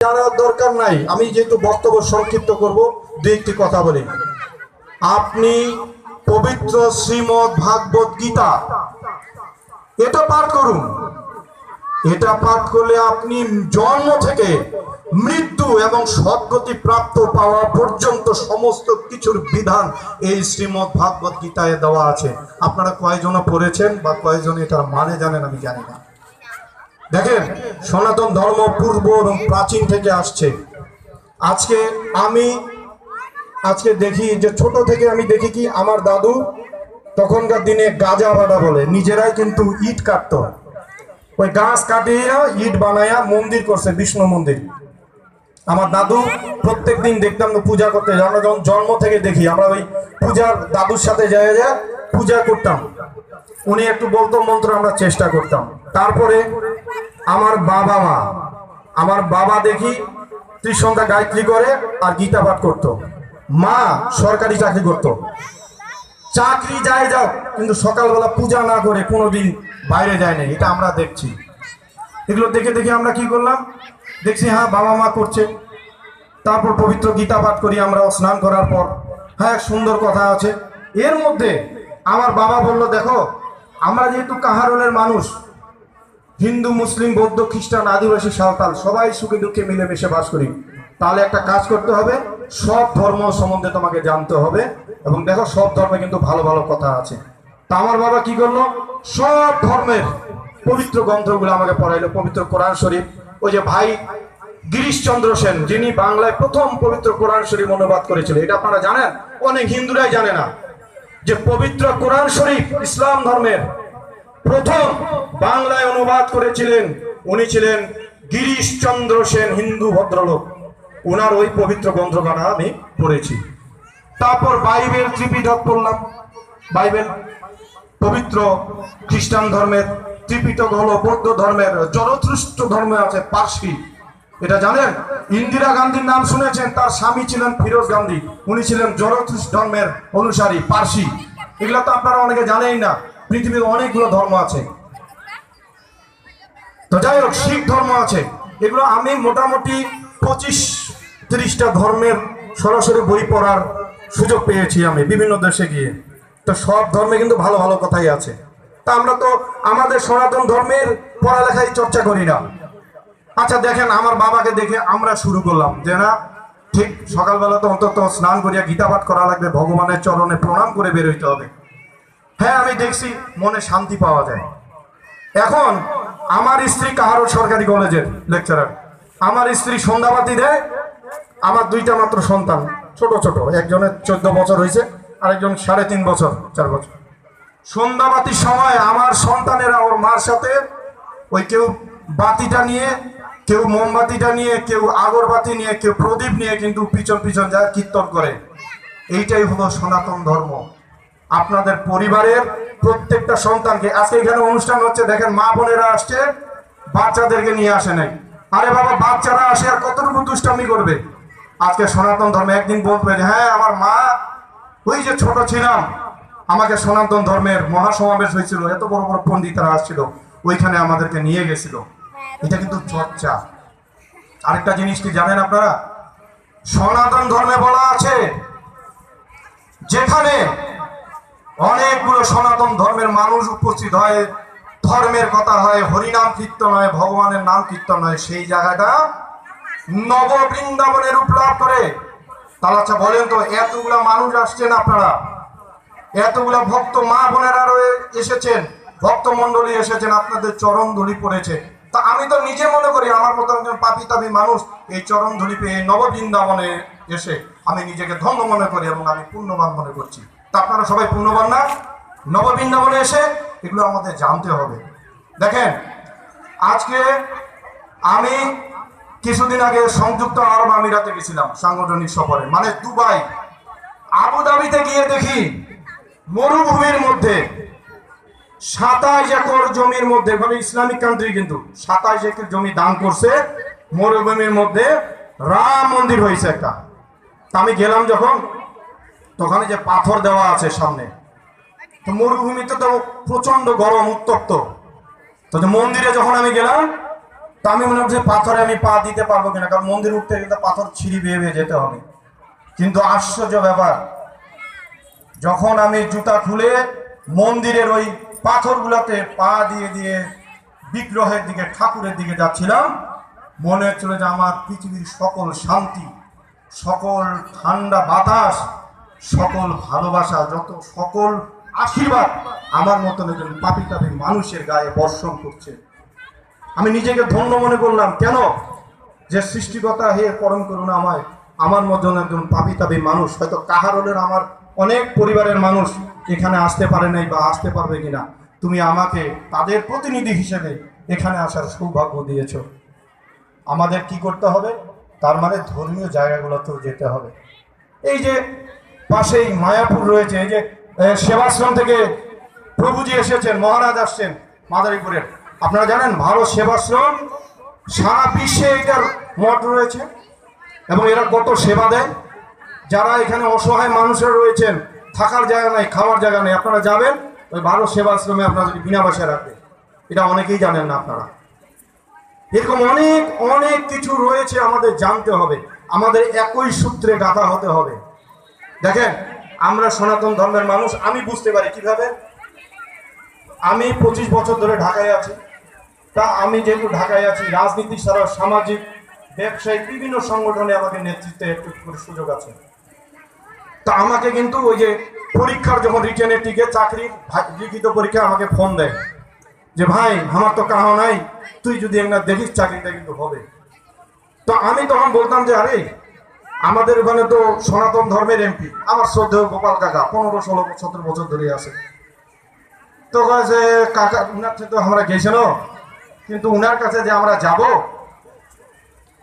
জানার দরকার নাই। আমি যেহেতু বক্তব্য সংক্ষিপ্ত করব, দু একটি কথা বলি। আপনি পবিত্র শ্রীমদ্ ভাগবত গীতা এটা পাঠ করুন। এটা পাঠ করলে আপনি জন্ম থেকে মৃত্যু এবং সদ্গতি প্রাপ্ত পাওয়া পর্যন্ত সমস্ত কিছুর বিধান এই শ্রীমদ্ ভাগবত গীতায় দেওয়া আছে। আপনারা কয়জন পড়েছেন বা কয়জন এটার মানে জানেন আমি জানি না। দেখেন, সনাতন ধর্ম পূর্ব এবং প্রাচীন থেকে আসছে। আজকে দেখি যে ছোট থেকে আমি দেখি কি আমার দাদু তখনকার দিনে গাজা বাঁধা বলে, নিজেরাই কিন্তু ইট কাটতো। ওই গাছ কাটিয়ে ইট বানায়া মন্দির করছে, বিষ্ণু মন্দির। আমার দাদু প্রত্যেক দিন দেখতাম পূজা করতে, আমরা যখন জন্ম থেকে দেখি, আমরা ওই পূজার দাদুর সাথে যাই পূজা করতাম। উনি একটু বলতো মন্ত্র, আমরা চেষ্টা করতাম। তারপরে আমার বাবা দেখি ত্রিসন্ধ্যা গায়ত্রী করে আর গীতা পাঠ করতো। মা সরকারি চাকরি করতো, চাকরি যায় যাও, কিন্তু সকালবেলা পূজা না করে কোনোদিন বাইরে যায় না। এটা আমরা দেখছি। এগুলো দেখে দেখে আমরা কি করলাম, দেখছি হ্যাঁ বাবা মা করছে। তারপর পবিত্র গীতা পাঠ করি আমরা স্নান করার পর। হ্যাঁ, সুন্দর কথা আছে এর মধ্যে। আমার বাবা বলল, দেখো আমরা যেহেতু কাহারোলের মানুষ, হিন্দু মুসলিম বৌদ্ধ খ্রিস্টান আদিবাসী সাঁওতাল সবাই সুখে দুঃখে মিলেমিশে বাস করি, তাহলে একটা কাজ করতে হবে, সব ধর্ম সম্বন্ধে তোমাকে জানতে হবে। এবং দেখো সব ধর্মে কিন্তু ভালো ভালো কথা আছে। তা আমার বাবা কি করলো, সব ধর্মের পবিত্র গ্রন্থগুলো আমাকে পড়াইলো। পবিত্র কোরআন শরীফ, ওই যে ভাই গিরিশচন্দ্র সেন, যিনি বাংলায় প্রথম পবিত্র কোরআন শরীফ অনুবাদ করেছিল, এটা আপনারা জানেন? অনেক হিন্দুরাই জানে না যে পবিত্র কোরআন শরীফ ইসলাম ধর্মের প্রথম বাংলায় অনুবাদ করেছিলেন উনি ছিলেন গিরিশচন্দ্র সেন, হিন্দু ভদ্রলোক। ওনার ওই পবিত্র গ্রন্থখানা আমি পড়েছি। তারপর বাইবেল ত্রিপিটক পড়লাম। বাইবেল পবিত্র খ্রিস্টান ধর্মের, ত্রিপিটক হলো বৌদ্ধ ধর্মের, জরথুস্ট্র ধর্মে আছে পার্সি। এটা জানেন? ইন্দিরা গান্ধীর নাম শুনেছেন? তার স্বামী ছিলেন ফিরোজ গান্ধী, উনি ছিলেন জরথুস্ট্র ধর্মের অনুসারী, পার্সি। এগুলো তো আপনারা অনেকে জানেই না। পৃথিবীর অনেকগুলো ধর্ম আছে। তো যাই হোক, শিখ ধর্ম আছে। এগুলো আমি মোটামুটি 25-30টা ধর্মের সরাসরি বই পড়ার সুযোগ পেয়েছি আমি বিভিন্ন দেশে গিয়ে। তো সব ধর্মে কিন্তু ভালো ভালো কথাই আছে। তা আমরা তো আমাদের সনাতন ধর্মের পড়ালেখাই চর্চা করি না। আচ্ছা দেখেন, আমার বাবাকে দেখে আমরা শুরু করলাম যে না, ঠিক সকালবেলা তো অন্তত স্নান করিয়া গীতা পাঠ করা লাগবে, ভগবানের চরণে প্রণাম করে বের হইতে হবে। হ্যাঁ, আমি দেখছি মনে শান্তি পাওয়া যায়। এখন আমার স্ত্রী কাহারো সরকারি কলেজের লেকচারার, আমার স্ত্রী সন্ধ্যাবাতি দেয়। আমার দুইটা মাত্র সন্তান, ছোট ছোট, একজনের 14 বছর হয়েছে, আরেকজন 3.5 বছর 4 বছর। সন্ধ্যাবাতির সময় আমার সন্তানেরা ওর মার সাথে ওই কেউ বাতিটা নিয়ে, কেউ মোমবাতিটা নিয়ে, কেউ আগরবাতি নিয়ে, কেউ প্রদীপ নিয়ে কিন্তু পিছন পিছন যায়, কীর্তন করে। এইটাই হলো সনাতন ধর্ম। আপনাদের পরিবারের প্রত্যেকটা সন্তানকে, আজকে এখানে অনুষ্ঠান হচ্ছে, দেখেন মা বোনেরা আসছে, বাচ্চাদেরকে নিয়ে আসে নাই। আরে বাবা, বাচ্চারা আসে আর কতটুকু দুষ্টামি করবে? আজকে সনাতন ধর্মে একদিন বলবে যে হ্যাঁ আমার মা, ওই যে ছোট ছিলাম আমাকে সনাতন ধর্মের মহাসমাবেশ হয়েছিল, এত বড় বড় পণ্ডিতরা আসছিল, ওইখানে আমাদেরকে নিয়ে গেছিল। এটা কিন্তু চর্চা। আরেকটা জিনিস কি জানেন আপনারা? সনাতন ধর্মে বলা আছে, যেখানে অনেকগুলো সনাতন ধর্মের মানুষ উপস্থিত হয়, ধর্মের কথা হয়, হরিনাম কীর্তন হয়, ভগবানের নাম কীর্তন হয়, সেই জায়গাটা নববৃন্দাবনের রূপ লাভ করে। তাহলে আচ্ছা বলেন তো, এতগুলা মানুষ আসছেন আপনারা, এতগুলা ভক্ত মা বোনেরা এসেছেন, ভক্ত মন্ডলী এসেছেন, আপনাদের চরণ ধুলি পড়েছে। তা আমি তো নিজে মনে করি আমার মতো একজন পাপী তাপী মানুষ এই চরণ ধুলি পেয়ে নববৃন্দাবনে এসে আমি নিজেকে ধন্য মনে করি এবং আমি পুণ্যবান মনে করছি। তা আপনারা সবাই পুণ্যবান না? নববৃন্দাবনে এসে এগুলো আমাদের জানতে হবে। দেখেন, আজকে আমি কিছুদিন আগে সংযুক্ত আরব আমিরাতে গেছিলাম সাংগঠনিক সফরে, মানে দুবাই, আবুধাবিতে গিয়ে দেখি মরুভূমির মধ্যে 27 একর জমির মধ্যে, মানে ইসলামিক কান্ট্রি কিন্তু 27 একর জমি দান করছে, মরুভূমির মধ্যে রাম মন্দির হয়েছে একটা। আমি গেলাম যখন, তখন যে পাথর দেওয়া আছে সামনে, তো মরুভূমিতে তো প্রচন্ড গরম, উত্তপ্ত। তো মন্দিরে যখন আমি গেলাম, তো আমি মনে করছি পাথরে আমি পা দিতে পারবো কিনা, কারণ মন্দির উঠতে গেলে পাথর ছিঁড়ি বেয়ে বেয়ে যেতে হবে। কিন্তু আশ্চর্য ব্যাপার, যখন আমি জুতা খুলে মন্দিরের ওই পাথরগুলোতে পা দিয়ে দিয়ে বিগ্রহের দিকে, ঠাকুরের দিকে যাচ্ছিলাম, মনে হচ্ছিল যে আমার পৃথিবীর সকল শান্তি, সকল ঠান্ডা বাতাস, সকল ভালোবাসা, যত সকল আশীর্বাদ আমার মতন একজন পাপী তাপী মানুষের গায়ে বর্ষণ করছে। আমি নিজেকে ধন্য মনে করলাম। কেন? যে সৃষ্টিকর্তা হে পরম করুণা আমায়, আমার মতন একজন পাপী তাপী মানুষ, হয়তো কাহারলের আমার অনেক পরিবারের মানুষ এখানে আসতে পারে নাই বা আসতে পারবে কিনা, তুমি আমাকে তাদের প্রতিনিধি হিসেবে এখানে আসার সৌভাগ্য দিয়েছ। আমাদের কি করতে হবে? তার মানে ধর্মীয় জায়গাগুলোতেও যেতে হবে। এই যে পাশেই মায়াপুর রয়েছে, এই যে সেবাশ্রম থেকে প্রভুজি এসেছেন, মহারাজ আসছেন মাদারীপুরের। আপনারা জানেন ভারত সেবাশ্রম সারা বিশ্বে এটার মঠ রয়েছে এবং এরা কত সেবা দেয়। যারা এখানে অসহায় মানুষরা রয়েছেন, থাকার জায়গা নেই, খাওয়ার জায়গা নেই, আপনারা যাবেন ওই ভারত সেবাশ্রমে, আপনাদেরকে বিনা পয়সায় রাখবে। এটা অনেকেই জানেন না আপনারা। এরকম অনেক অনেক কিছু রয়েছে, আমাদের জানতে হবে, আমাদের একই সূত্রে গাঁথা হতে হবে। দেখেন, আমরা সনাতন ধর্মের মানুষ। আমি বুঝতে পারি কিভাবে। আমি 25 বছর ধরে ঢাকায় আছি। তা আমি যেহেতু ঢাকায় আছি, রাজনীতি ছাড়াও সামাজিক, ব্যবসায়িক বিভিন্ন সংগঠনে আমাকে নেতৃত্বে একটু করে সুযোগ আছে। তা আমাকে কিন্তু ওই যে পরীক্ষার যখন রিটেনের টিকে চাকরির লিখিত পরীক্ষা আমাকে ফোন দেয় যে ভাই আমার তো কাহা নাই, তুই যদি একটা দেখিস চাকরিটা কিন্তু হবে। তো আমি তখন বলতাম যে আরে আমাদের ওখানে তো সনাতন ধর্মের এমপি আমার শ্রদ্ধেয় গোপাল কাকা 15, 16, 17 বছর ধরে আছে। তো যে কাকা উনার তো আমরা গেছিল, কিন্তু উনার কাছে যে আমরা যাব,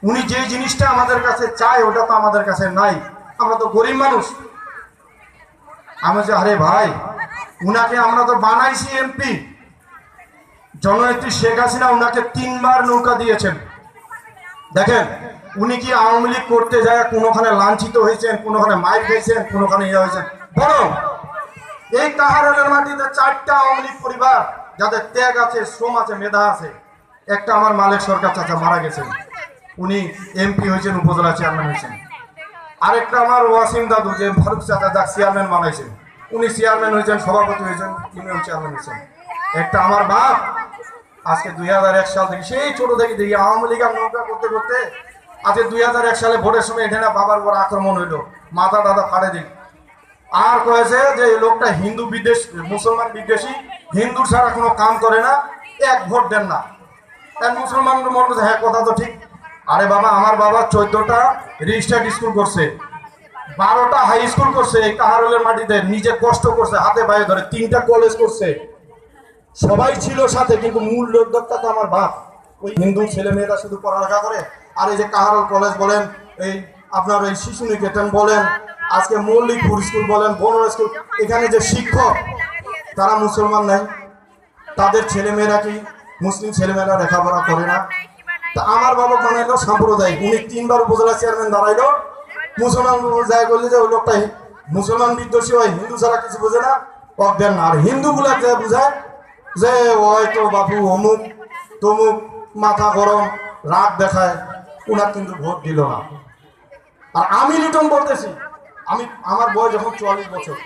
উনি যে জিনিসটা আমাদের কাছে চায় ওটা তো আমাদের কাছে নাই, আমরা তো গরিব মানুষ। আমি যে আরে ভাই, উনাকে আমরা তো বানাইছি এমপি, জননেত্রী শেখ হাসিনা উনাকে 3 বার নৌকা দিয়েছেন। দেখেন উনি কি আওয়ামী লীগ করতে যায় কোনোখানে লাঞ্ছিত হয়েছেন, কোনোখানে মাইর খেয়েছেন, কোনোখানে ইয়ে হয়েছেন? বরং এই কাহারলের মাটিতে 4টা আওয়ামী লীগ পরিবার যাদের ত্যাগ আছে, শ্রম আছে, মেধা আছে। একটা আমার মালিক সরকার চাচা মারা গেছেন, উনি এমপি হয়েছেন, উপজেলা চেয়ারম্যান হয়েছেন। আরেকটা আমার ওয়াসিম দাদু, যে ফারুক চাচা যাক চেয়ারম্যান বানাইছেন, উনি চেয়ারম্যান হয়েছেন, সভাপতি হয়েছেন, ইউনিয়ন চেয়ারম্যান হয়েছেন। একটা আমার বাপ আজকে 2001 সাল থেকে, সেই ছোট থেকে দেখি আওয়ামী লীগ আর নৌকা করতে করতে আজকে 2001 সালে ভোটের সময় এখানে বাবার উপর আক্রমণ হইলো, মাথা দাদা ফাড়ে দিল। আর কয়েছে যে এই লোকটা হিন্দু বিদ্বেষ, মুসলমান বিদ্বেষী, হিন্দু ছাড়া কোনো কাম করে না, 1 ভোট দেন না। মুসলমান মনে করছে হ্যাঁ কথা তো ঠিক। আরে বাবা, আমার বাবা 14টা রেজিস্টার্ড স্কুল করছে, 12টা হাই স্কুল করছে এই কাহারলের মাটিতে, নিজে কষ্ট করছে, হাতে পায়ে ধরে 3টা কলেজ করছে, সবাই ছিল সাথে, কিন্তু মূল উদ্যোক্তা তো আমার বাপ। ওই হিন্দু ছেলে মেয়েরা শুধু পড়ালেখা করে। আর এই যে কাহারল কলেজ বলেন, এই আপনার এই শিশু নিকেতন বলেন, আজকে মল্লিকপুর স্কুল বলেন, বনর স্কুল, এখানে যে শিক্ষক তারা মুসলমান নাই, তাদের ছেলেমেয়েরা কি মুসলিম ছেলেমেয়েরা লেখাপড়া করে না? তা আমার বাবা বানাইলো সাম্প্রদায়িক, উনি 3 বার উপজেলা চেয়ারম্যান দাঁড়াইলো, মুসলমান যায় বললে যে ওই লোকটা মুসলমান বিদ্বেষী হয়, হিন্দু ছাড়া কিছু বোঝে না, অজ্ঞান না। আর হিন্দুগুলা যে বুঝায় যে ওই তো বাবু অমুক তমুক, মাথা গরম, রাগ দেখায়, ওনার কিন্তু ভোট দিল না। আর আমি লিটন বলতেছি, আমার বয়স যখন 44 বছর,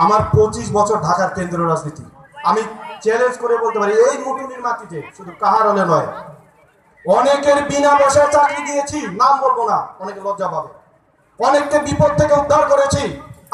আমার 25 বছর ঢাকার কেন্দ্রীয় রাজনীতি। আমি চ্যালেঞ্জ করে বলতে পারি এই মুটুনির মাটিতে, শুধু কাহারলে নয়, অনেকের বিনা পয়সায় চাকরি দিয়েছি, নাম বলবো না, অনেকে লজ্জা পাবে। অনেককে বিপদ থেকে উদ্ধার করেছি।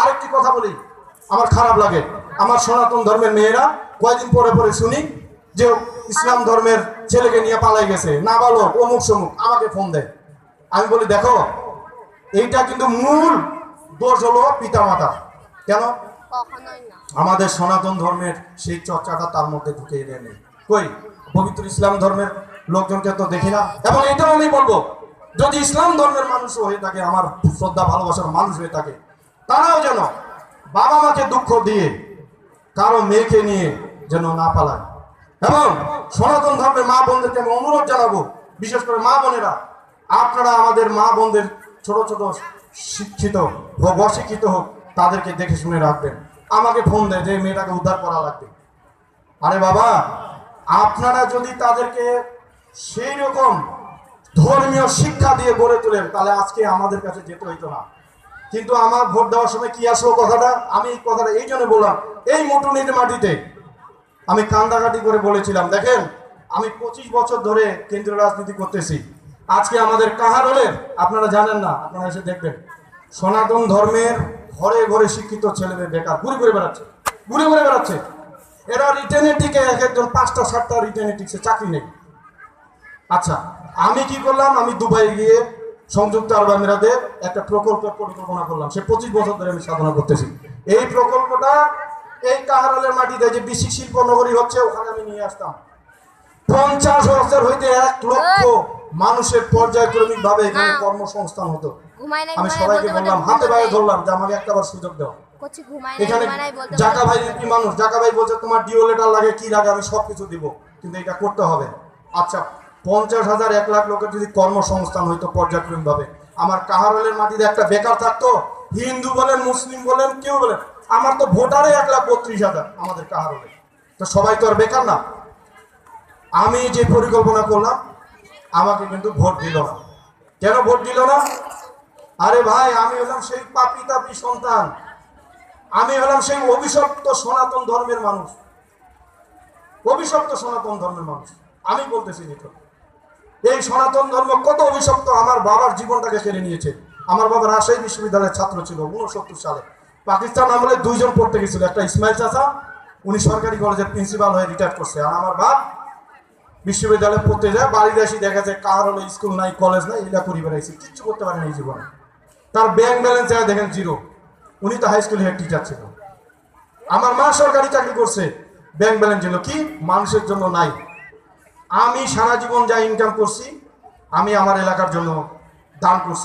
আরেকটি কথা বলি, আমার খারাপ লাগে, আমার সনাতন ধর্মের মেয়েরা কয়েকদিন পরে পরে শুনি যে ইসলাম ধর্মের ছেলেকে নিয়ে পালাই গেছে, না বলো অমুক সমুক, আমাকে ফোন দেয়। আমি বলি দেখো, এইটা কিন্তু মূল দোষ হলো পিতা মাতা। কেন? আমাদের সনাতন ধর্মের সেই চর্চাটা তার মধ্যে ঢুকে নেই। কই পবিত্র ইসলাম ধর্মের লোকজনকে তো দেখি না। এবং এটাও আমি বলবো, যদি ইসলাম ধর্মের মানুষ হয়ে থাকে, আমার শ্রদ্ধা ভালোবাসার মানুষ হয়ে থাকে, তারাও যেন বাবা মাকে দুঃখ দিয়ে কারো মেয়েকে নিয়ে যেন না পালায়। এবং সনাতন ধর্মের মা বোনদেরকে আমি অনুরোধ জানাবো, বিশেষ করে মা বোনেরা, আপনারা আমাদের মা বোনদের ছোট ছোট শিক্ষিত হোক অশিক্ষিত হোক, তাদেরকে দেখে শুনে রাখবেন। আমাকে ফোন দেয় যে মেয়েটাকে উদ্ধার করা লাগবে। আরে বাবা, আপনারা যদি তাদেরকে সেই রকম ধর্মীয় শিক্ষা দিয়ে গড়ে তোলেন, তাহলে আজকে আমাদের কাছে যেতে হইতো না। কিন্তু আমার ভোট দেওয়ার সময় কি আসলো কথাটা, আমি এই কথাটা এই জন্য বললাম, এই মুটুনির মাটিতে আমি কান্দাকাটি করে বলেছিলাম, দেখেন আমি 25 বছর ধরে কেন্দ্রীয় রাজনীতি করতেছি। আজকে আমাদের কাহারোলের, আপনারা জানেন না, আপনারা এসে দেখবেন, সনাতন ধর্মের ঘরে ঘরে শিক্ষিত ছেলেদের বেকার ঘুরে ঘুরে বেড়াচ্ছে, ঘুরে ঘুরে বেড়াচ্ছে। এরা রিটেনে টিকে, এক একজন 5টা 7টা রিটেনে টিকছে, চাকরি নেই। আচ্ছা, আমি কি করলাম, আমি দুবাই গিয়ে সংযুক্ত আরব আমিরাতে একটা প্রকল্পের পরিকল্পনা করলাম। সে 25 বছর ধরে আমি সাধনা করতেছি। এই প্রকল্পটা এই কাহারোলের মাটিতে যে বিসিক শিল্প নগরী হচ্ছে, ওখানে আমি নিয়ে আসতাম। 50 বছর হইতে 1 লক্ষ মানুষের পর্যায়ক্রমিক ভাবে এখানে কর্মসংস্থান হতো। আমি সবাইকে বললাম, হাতে পায়ে ধরলাম যে আমাকে একটাবার সুযোগ দাও। এখানে জাকা ভাই কি মানুষ, জাকা ভাই বলছে তোমার ডিও লেটার লাগে, কি লাগে, আমি সবকিছু দিব, কিন্তু এটা করতে হবে। আচ্ছা, 50,000 1 লাখ লোকের যদি কর্মসংস্থান হইতো পর্যায়ক্রমিক ভাবে, আমার কাহারোলের মাটিতে একটা বেকার থাকতো, হিন্দু বলেন মুসলিম বলেন কেউ বলেন, আমার তো ভোটারে 1,32,000 আমাদের কাহারোলে, তো সবাই তো আর বেকার না। আমি যে পরিকল্পনা করলাম, আমাকে কিন্তু ভোট দিল না। কেন ভোট দিল না? আরে ভাই, আমি হলাম সেই পাপী তাপী সন্তান, আমি হলাম সেই অভিশপ্ত সনাতন ধর্মের মানুষ, অভিশপ্ত সনাতন ধর্মের মানুষ। আমি বলতেছি নিত, এই সনাতন ধর্ম কত অভিশপ্ত, আমার বাবার জীবনটাকে কেড়ে নিয়েছে। আমার বাবা রাজশাহী বিশ্ববিদ্যালয়ের ছাত্র ছিল 69 সালে। পাকিস্তান আমলে 2 জন পড়তে গেছিল, একটা ইসমাইল চাচা, উনি সরকারি কলেজের প্রিন্সিপাল হয়ে রিটায়ার করছে, আর আমার বাপ বিশ্ববিদ্যালয়ে পড়তে যায়, বাড়িতে এসে দেখা যায় কার হলো স্কুল নাই, কলেজ নাই, এগুলা করি বেড়াইছে, কিচ্ছু করতে পারেন এই জীবনে। তার ব্যাংক ব্যালেন্স দেখেন 0। উনি তো হাই স্কুল হেড টিচার ছিল। আমার মা সরকারি চাকরি করছে, ব্যাংক ব্যালেন্স ছিল কি, মানুষের জন্য নাই। আমি সারা জীবন যা ইনকাম করছি, আমি আমার এলাকার জন্য দান করছি।